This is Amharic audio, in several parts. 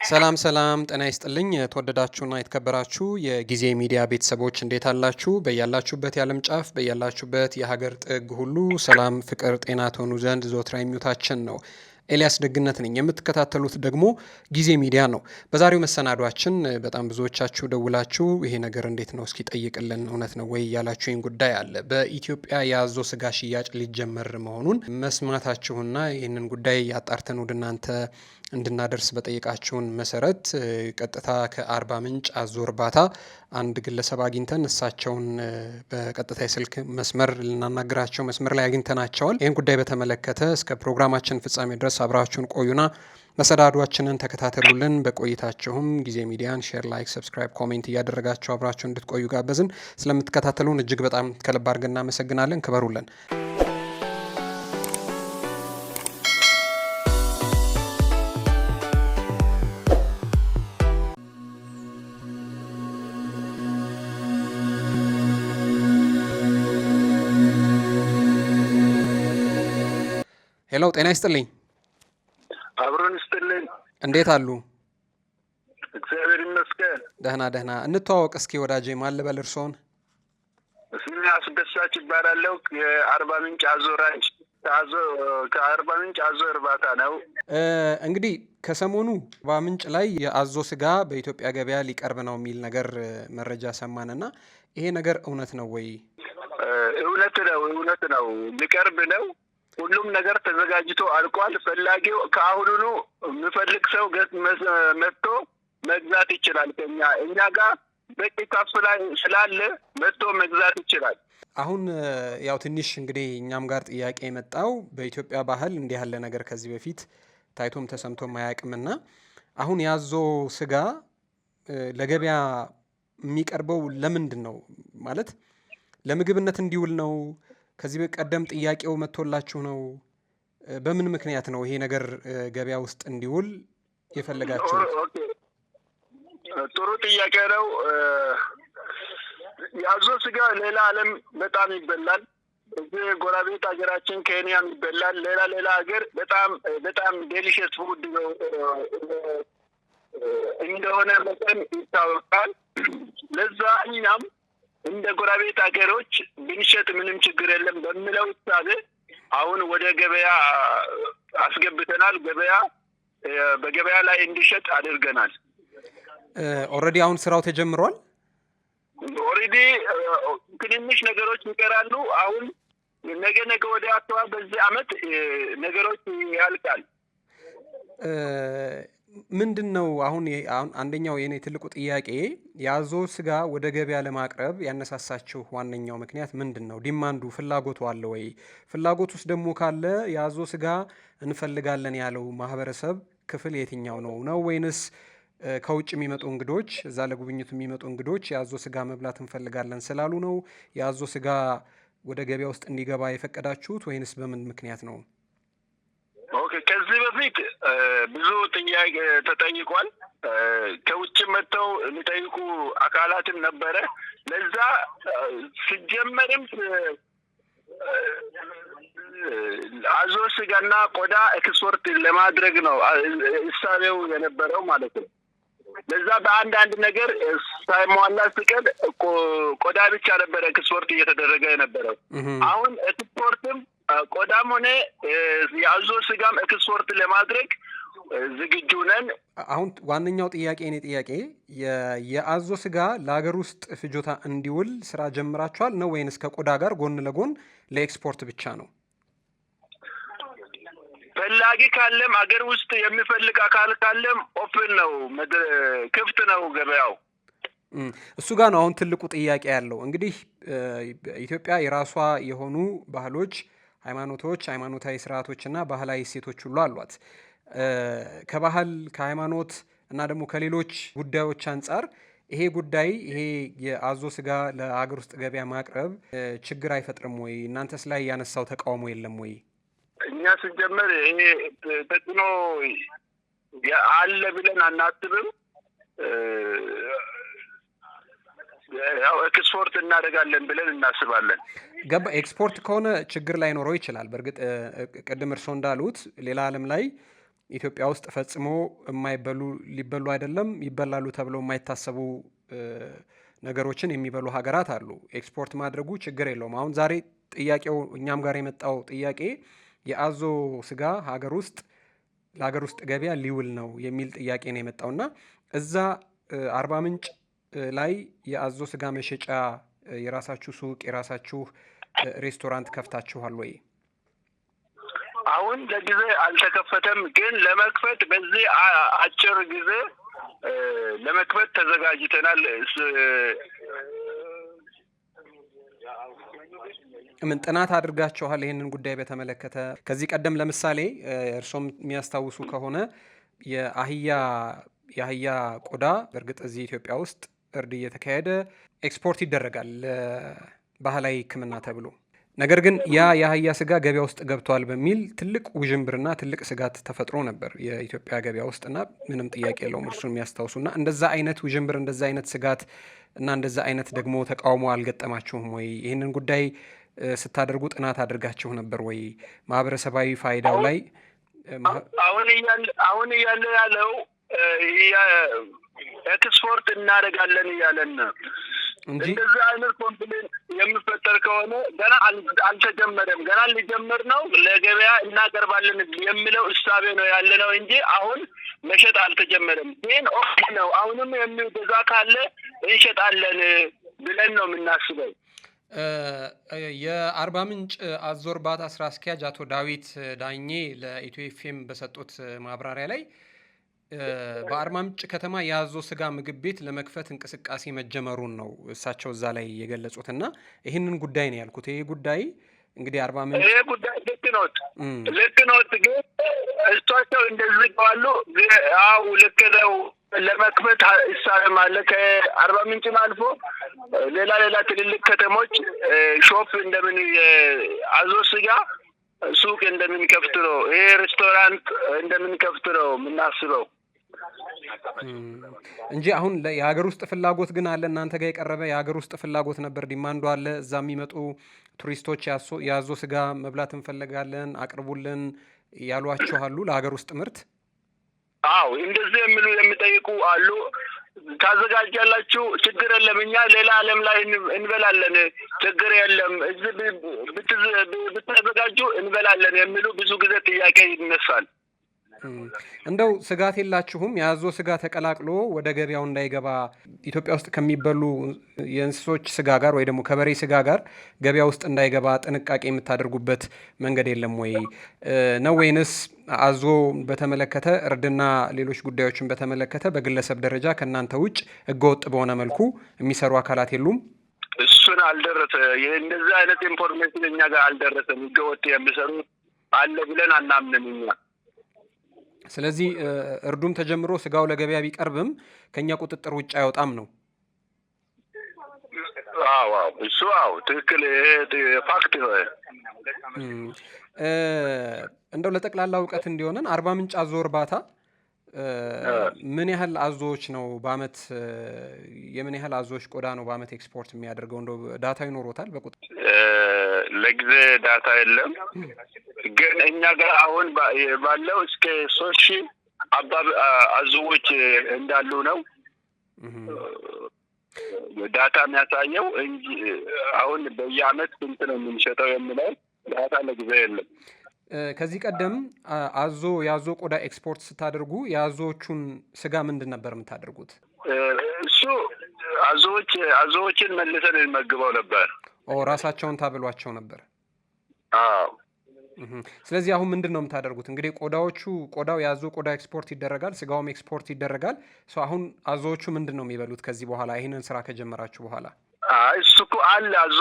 ሰላም ሰላም ጤና ይስጥልኝ የተወደዳችሁና የተከበራችሁ የጊዜ ሚዲያ ቤተሰቦች እንዴት አላችሁ? በያላችሁበት የዓለም ጫፍ በያላችሁበት የሀገር ጥግ ሁሉ ሰላም፣ ፍቅር፣ ጤና ትሆኑ ዘንድ ዘወትር ምኞታችን ነው። ኤልያስ ደግነት ነኝ። የምትከታተሉት ደግሞ ጊዜ ሚዲያ ነው። በዛሬው መሰናዷችን በጣም ብዙዎቻችሁ ደውላችሁ ይሄ ነገር እንዴት ነው እስኪ ጠይቅልን እውነት ነው ወይ ያላችሁኝ ጉዳይ አለ። በኢትዮጵያ የአዞ ስጋ ሽያጭ ሊጀመር መሆኑን መስማታችሁና ይህንን ጉዳይ አጣርተን ወደ እናንተ እንድናደርስ በጠየቃችሁን መሰረት ቀጥታ ከአርባ ምንጭ አዞ እርባታ አንድ ግለሰብ አግኝተን እሳቸውን በቀጥታ የስልክ መስመር ልናናግራቸው መስመር ላይ አግኝተናቸዋል። ይህን ጉዳይ በተመለከተ እስከ ፕሮግራማችን ፍጻሜ ድረስ አብራችሁን ቆዩና መሰናዷችንን ተከታተሉልን። በቆይታችሁም ጊዜ ሚዲያን ሼር፣ ላይክ፣ ሰብስክራይብ፣ ኮሜንት እያደረጋችሁ አብራችሁ እንድትቆዩ ጋበዝን። ስለምትከታተሉን እጅግ በጣም ከልብ አድርገን እናመሰግናለን። ክበሩልን። ሄሎ፣ ጤና ይስጥልኝ። አብሮን ይስጥልኝ። እንዴት አሉ? እግዚአብሔር ይመስገን። ደህና። እንተዋወቅ እስኪ ወዳጄ፣ ማን ልበል እርስዎን? ስሜ አስደሳች ይባላለሁ። የአርባ ምንጭ አዞ ራንች ከአርባ ምንጭ አዞ እርባታ ነው። እንግዲህ ከሰሞኑ አርባ ምንጭ ላይ የአዞ ስጋ በኢትዮጵያ ገበያ ሊቀርብ ነው የሚል ነገር መረጃ ሰማንና ይሄ ነገር እውነት ነው ወይ? እውነት ነው። ሊቀርብ ነው። ሁሉም ነገር ተዘጋጅቶ አልቋል። ፈላጊው ከአሁኑኑ የሚፈልግ ሰው መጥቶ መግዛት ይችላል። እኛ ጋር በቂ ካፍላ ስላለ መጥቶ መግዛት ይችላል። አሁን ያው ትንሽ እንግዲህ እኛም ጋር ጥያቄ የመጣው በኢትዮጵያ ባህል እንዲህ ያለ ነገር ከዚህ በፊት ታይቶም ተሰምቶም አያውቅምና አሁን የአዞ ስጋ ለገበያ የሚቀርበው ለምንድን ነው? ማለት ለምግብነት እንዲውል ነው? ከዚህ በቀደም ጥያቄው መጥቶላችሁ ነው? በምን ምክንያት ነው ይሄ ነገር ገበያ ውስጥ እንዲውል የፈለጋችሁት? ጥሩ ጥያቄ ነው። የአዞ ስጋ ሌላ ዓለም በጣም ይበላል። እዚህ ጎረቤት ሀገራችን ኬንያም ይበላል። ሌላ ሀገር በጣም ዴሊሽስ ፉድ እንደሆነ መጠን ይታወቃል። ለዛ እኛም እንደ ጎረቤት ሀገሮች ብንሸጥ ምንም ችግር የለም በሚለው እሳቤ አሁን ወደ ገበያ አስገብተናል። በገበያ ላይ እንዲሸጥ አድርገናል። ኦልሬዲ አሁን ስራው ተጀምሯል። ኦልሬዲ ትንንሽ ነገሮች ይቀራሉ። አሁን ነገ ወደ አካባቢ በዚህ አመት ነገሮች ያልቃል። ምንድን ነው አሁን አንደኛው የኔ ትልቁ ጥያቄ የአዞ ስጋ ወደ ገበያ ለማቅረብ ያነሳሳችሁ ዋነኛው ምክንያት ምንድን ነው? ዲማንዱ ፍላጎቱ አለ ወይ? ፍላጎት ውስጥ ደግሞ ካለ የአዞ ስጋ እንፈልጋለን ያለው ማህበረሰብ ክፍል የትኛው ነው ወይንስ ከውጭ የሚመጡ እንግዶች እዛ ለጉብኝቱ የሚመጡ እንግዶች የአዞ ስጋ መብላት እንፈልጋለን ስላሉ ነው የአዞ ስጋ ወደ ገበያ ውስጥ እንዲገባ የፈቀዳችሁት ወይንስ በምን ምክንያት ነው? ኦኬ፣ ከዚህ በፊት ብዙ ጥያቄ ተጠይቋል። ከውጭ መጥተው የሚጠይቁ አካላትም ነበረ። ለዛ ሲጀመርም አዞ ስጋና ቆዳ ኤክስፖርት ለማድረግ ነው እሳቤው የነበረው ማለት ነው። ለዛ በአንዳንድ ነገር ሳይሟላ ሲቀር ቆዳ ብቻ ነበረ ኤክስፖርት እየተደረገ የነበረው። አሁን ኤክስፖርትም ቆዳም ሆነ የአዞ ስጋም ኤክስፖርት ለማድረግ ዝግጁ ነን። አሁን ዋነኛው ጥያቄ እኔ ጥያቄ የአዞ ስጋ ለሀገር ውስጥ ፍጆታ እንዲውል ስራ ጀምራችኋል ነው ወይንስ ከቆዳ ጋር ጎን ለጎን ለኤክስፖርት ብቻ ነው? ፈላጊ ካለም አገር ውስጥ የሚፈልግ አካል ካለም ኦፕን ነው፣ ክፍት ነው ገበያው። እሱ ጋር ነው አሁን ትልቁ ጥያቄ ያለው። እንግዲህ ኢትዮጵያ የራሷ የሆኑ ባህሎች፣ ሃይማኖታዊ ስርዓቶችና ባህላዊ እሴቶች ሁሉ አሏት። ከባህል ከሃይማኖት እና ደግሞ ከሌሎች ጉዳዮች አንጻር ይሄ የአዞ ስጋ ለሀገር ውስጥ ገበያ ማቅረብ ችግር አይፈጥርም ወይ? እናንተስ ላይ ያነሳው ተቃውሞ የለም ወይ? እኛ ስንጀምር ይሄ ተጽዕኖ አለ ብለን አናስብም። ያው ኤክስፖርት እናደርጋለን ብለን እናስባለን። ኤክስፖርት ከሆነ ችግር ላይኖረው ይችላል። በእርግጥ ቅድም እርስዎ እንዳሉት ሌላ ዓለም ላይ ኢትዮጵያ ውስጥ ፈጽሞ ሊበሉ አይደለም ይበላሉ ተብለው የማይታሰቡ ነገሮችን የሚበሉ ሀገራት አሉ። ኤክስፖርት ማድረጉ ችግር የለውም። አሁን ዛሬ ጥያቄው እኛም ጋር የመጣው ጥያቄ የአዞ ስጋ ለሀገር ውስጥ ገበያ ሊውል ነው የሚል ጥያቄ ነው የመጣውና እዛ አርባ ምንጭ ላይ የአዞ ስጋ መሸጫ የራሳችሁ ሱቅ የራሳችሁ ሬስቶራንት ከፍታችኋል ወይ? አሁን ለጊዜ አልተከፈተም፣ ግን ለመክፈት በዚህ አጭር ጊዜ ለመክፈት ተዘጋጅተናል። ምን ጥናት አድርጋችኋል ይህንን ጉዳይ በተመለከተ? ከዚህ ቀደም ለምሳሌ እርሶም የሚያስታውሱ ከሆነ የአህያ ቆዳ በእርግጥ እዚህ ኢትዮጵያ ውስጥ እርድ እየተካሄደ ኤክስፖርት ይደረጋል ለባህላዊ ሕክምና ተብሎ። ነገር ግን የአህያ ስጋ ገበያ ውስጥ ገብቷል በሚል ትልቅ ውዥንብርና ትልቅ ስጋት ተፈጥሮ ነበር የኢትዮጵያ ገበያ ውስጥና ምንም ጥያቄ የለውም እርሱን የሚያስታውሱና እንደዛ አይነት ውዥንብር እንደዛ አይነት ስጋት እና እንደዛ አይነት ደግሞ ተቃውሞ አልገጠማችሁም ወይ? ይህንን ጉዳይ ስታደርጉ ጥናት አድርጋችሁ ነበር ወይ? ማህበረሰባዊ ፋይዳው ላይ አሁን እያለ ያለው ኤክስፖርት እናደርጋለን እያለን እንጂ እንደዚህ አይነት ኮምፕሌን የሚፈጠር ከሆነ ገና አልተጀመረም። ገና ሊጀምር ነው፣ ለገበያ እናቀርባለን የሚለው እሳቤ ነው ያለ ነው እንጂ አሁን መሸጥ አልተጀመረም። ይህን ኦኬ ነው። አሁንም የሚገዛ ካለ እንሸጣለን ብለን ነው የምናስበው። የአርባ ምንጭ አዞ እርባታ ስራ አስኪያጅ አቶ ዳዊት ዳኜ ለኢትዮ ኤፍኤም በሰጡት ማብራሪያ ላይ በአርባ ምንጭ ከተማ የአዞ ስጋ ምግብ ቤት ለመክፈት እንቅስቃሴ መጀመሩን ነው እሳቸው እዛ ላይ የገለጹት እና ይህንን ጉዳይ ነው ያልኩት። ይሄ ጉዳይ እንግዲህ አርባ ምንጭ ይሄ ጉዳይ ልክ ነው ግን እሳቸው እንደዚህ ባሉ አው ልክ ነው ለመክፈት እሳቤም አለ። ከአርባ ምንጭም አልፎ ሌላ ትልልቅ ከተሞች ሾፕ እንደምን የአዞ ስጋ ሱቅ እንደምንከፍት ነው፣ ይሄ ሬስቶራንት እንደምንከፍት ነው የምናስበው እንጂ አሁን የሀገር ውስጥ ፍላጎት ግን አለ። እናንተ ጋር የቀረበ የሀገር ውስጥ ፍላጎት ነበር፣ ዲማንዱ አለ። እዛ የሚመጡ ቱሪስቶች የአዞ ስጋ መብላት እንፈልጋለን አቅርቡልን ያሏችኋሉ ለሀገር ውስጥ ምርት? አዎ እንደዚህ የሚጠይቁ አሉ። ታዘጋጃላችሁ? ችግር የለም፣ እኛ ሌላ ዓለም ላይ እንበላለን፣ ችግር የለም፣ እዚህ ብታዘጋጁ እንበላለን የሚሉ ብዙ ጊዜ ጥያቄ ይነሳል። እንደው ስጋት የላችሁም? የአዞ ስጋ ተቀላቅሎ ወደ ገበያው እንዳይገባ ኢትዮጵያ ውስጥ ከሚበሉ የእንስሶች ስጋ ጋር ወይ ደግሞ ከበሬ ስጋ ጋር ገበያ ውስጥ እንዳይገባ ጥንቃቄ የምታደርጉበት መንገድ የለም ወይ ነው? ወይንስ አዞ በተመለከተ እርድና ሌሎች ጉዳዮችን በተመለከተ በግለሰብ ደረጃ ከእናንተ ውጭ ህገወጥ በሆነ መልኩ የሚሰሩ አካላት የሉም? እሱን አልደረሰ እንደዚህ አይነት ኢንፎርሜሽን እኛ ጋር አልደረሰም። ህገወጥ የሚሰሩ አለ ብለን አናምንም እኛ። ስለዚህ እርዱም ተጀምሮ ስጋው ለገበያ ቢቀርብም ከኛ ቁጥጥር ውጭ አይወጣም ነው? አዎ እሱ ትክክል ፋክት ነው። እንደው ለጠቅላላ እውቀት እንዲሆነን አርባ ምንጭ አዞ እርባታ ምን ያህል አዞዎች ነው በአመት የምን ያህል አዞዎች ቆዳ ነው በአመት ኤክስፖርት የሚያደርገው? እንደው ዳታ ይኖሮታል በቁጥር? ለጊዜ ዳታ የለም፣ ግን እኛ ጋር አሁን ባለው እስከ 3000 አዞዎች እንዳሉ ነው ዳታ የሚያሳየው እንጂ አሁን በየአመት ስንት ነው የምንሸጠው የሚለው ዳታ ለጊዜ የለም። ከዚህ ቀደም የአዞ ቆዳ ኤክስፖርት ስታደርጉ የአዞዎቹን ስጋ ምንድን ነበር የምታደርጉት? እሱ አዞዎችን መልሰን እንመግበው ነበር። ራሳቸውን ታብሏቸው ነበር? አዎ። ስለዚህ አሁን ምንድን ነው የምታደርጉት? እንግዲህ ቆዳው የአዞ ቆዳ ኤክስፖርት ይደረጋል፣ ስጋውም ኤክስፖርት ይደረጋል። አሁን አዞዎቹ ምንድን ነው የሚበሉት ከዚህ በኋላ ይህንን ስራ ከጀመራችሁ በኋላ? እሱ እኮ አለ አዞ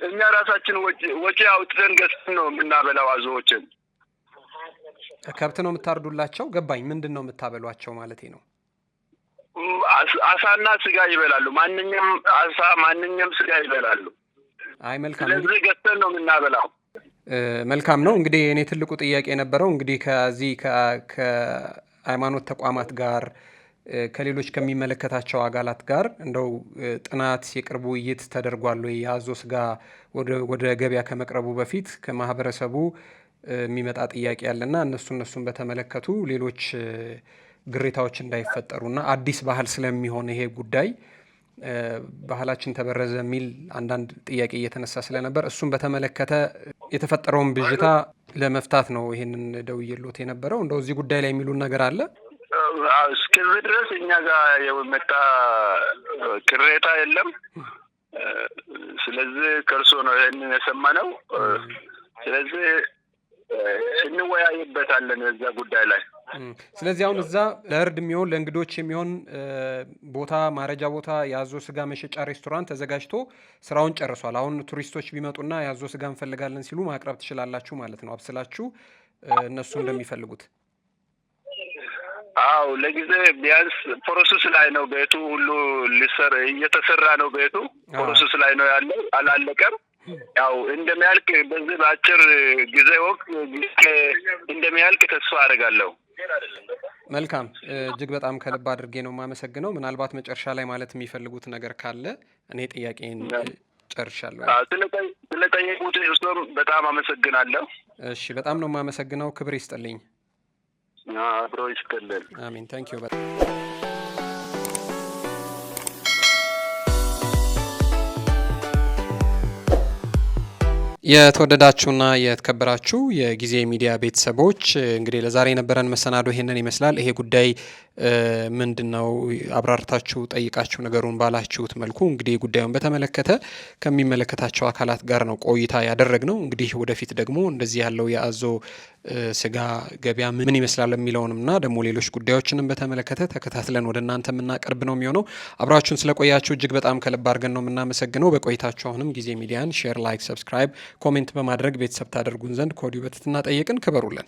እኛ ራሳችን ወጪ አውጥተን ገዝተን ነው የምናበላው አዞዎችን። ከብት ነው የምታርዱላቸው? ገባኝ። ምንድን ነው የምታበሏቸው ማለቴ ነው? አሳና ስጋ ይበላሉ። ማንኛውም አሳ ማንኛውም ስጋ ይበላሉ። አይ መልካም። ስለዚህ ገዝተን ነው የምናበላው። መልካም ነው። እንግዲህ እኔ ትልቁ ጥያቄ የነበረው እንግዲህ ከዚህ ከሃይማኖት ተቋማት ጋር ከሌሎች ከሚመለከታቸው አካላት ጋር እንደው ጥናት የቅርብ ውይይት ተደርጓል ወይ? የአዞ ስጋ ወደ ገበያ ከመቅረቡ በፊት ከማህበረሰቡ የሚመጣ ጥያቄ ያለና እነሱን በተመለከቱ ሌሎች ግሬታዎች እንዳይፈጠሩና አዲስ ባህል ስለሚሆን ይሄ ጉዳይ ባህላችን ተበረዘ የሚል አንዳንድ ጥያቄ እየተነሳ ስለነበር እሱን በተመለከተ የተፈጠረውን ብዥታ ለመፍታት ነው ይሄንን ደውዬልዎት የነበረው። እንደው እዚህ ጉዳይ ላይ የሚሉን ነገር አለ? እስከዚህ ድረስ እኛ ጋር የመጣ ቅሬታ የለም። ስለዚህ ከእርሶ ነው ይሄንን የሰማነው። ስለዚህ እንወያይበታለን በዛ ጉዳይ ላይ። ስለዚህ አሁን እዛ ለእርድ የሚሆን ለእንግዶች የሚሆን ቦታ ማረጃ ቦታ የአዞ ስጋ መሸጫ ሬስቶራንት ተዘጋጅቶ ስራውን ጨርሷል። አሁን ቱሪስቶች ቢመጡና የአዞ ስጋ እንፈልጋለን ሲሉ ማቅረብ ትችላላችሁ ማለት ነው፣ አብስላችሁ እነሱ እንደሚፈልጉት። አው ለጊዜ ቢያንስ ፕሮሰስ ላይ ነው ቤቱ ሁሉ እየተሰራ ነው። ቤቱ ፕሮሰስ ላይ ነው ያለው፣ አላለቀም። ያው እንደሚያልቅ በዚህ በአጭር ጊዜ ወቅት እንደሚያልቅ ተስፋ አደርጋለሁ። መልካም፣ እጅግ በጣም ከልብ አድርጌ ነው የማመሰግነው። ምናልባት መጨረሻ ላይ ማለት የሚፈልጉት ነገር ካለ? እኔ ጥያቄን ጨርሻለሁ። ስለጠየቁት እርሶም በጣም አመሰግናለሁ። እሺ፣ በጣም ነው የማመሰግነው። ክብር ይስጥልኝ። አብሮ ይስጥልን። አሜን። ታንኪዩ በጣም የተወደዳችሁና የተከበራችሁ የጊዜ ሚዲያ ቤተሰቦች እንግዲህ ለዛሬ የነበረን መሰናዶ ይሄንን ይመስላል። ይሄ ጉዳይ ምንድነው አብራርታችሁ ጠይቃችሁ ነገሩን ባላችሁት መልኩ እንግዲህ ጉዳዩን በተመለከተ ከሚመለከታቸው አካላት ጋር ነው ቆይታ ያደረግነው። እንግዲህ ወደፊት ደግሞ እንደዚህ ያለው የአዞ ስጋ ገበያ ምን ይመስላል የሚለውንምና ደግሞ ሌሎች ጉዳዮችንም በተመለከተ ተከታትለን ወደ እናንተ የምናቀርብ ነው የሚሆነው። አብራችሁን ስለቆያችሁ እጅግ በጣም ከልብ አድርገን ነው የምናመሰግነው። በቆይታችሁ አሁንም ጊዜ ሚዲያን ሼር፣ ላይክ፣ ሰብስክራይብ፣ ኮሜንት በማድረግ ቤተሰብ ታደርጉን ዘንድ ከወዲሁ በትህትና ጠየቅን። ክበሩልን።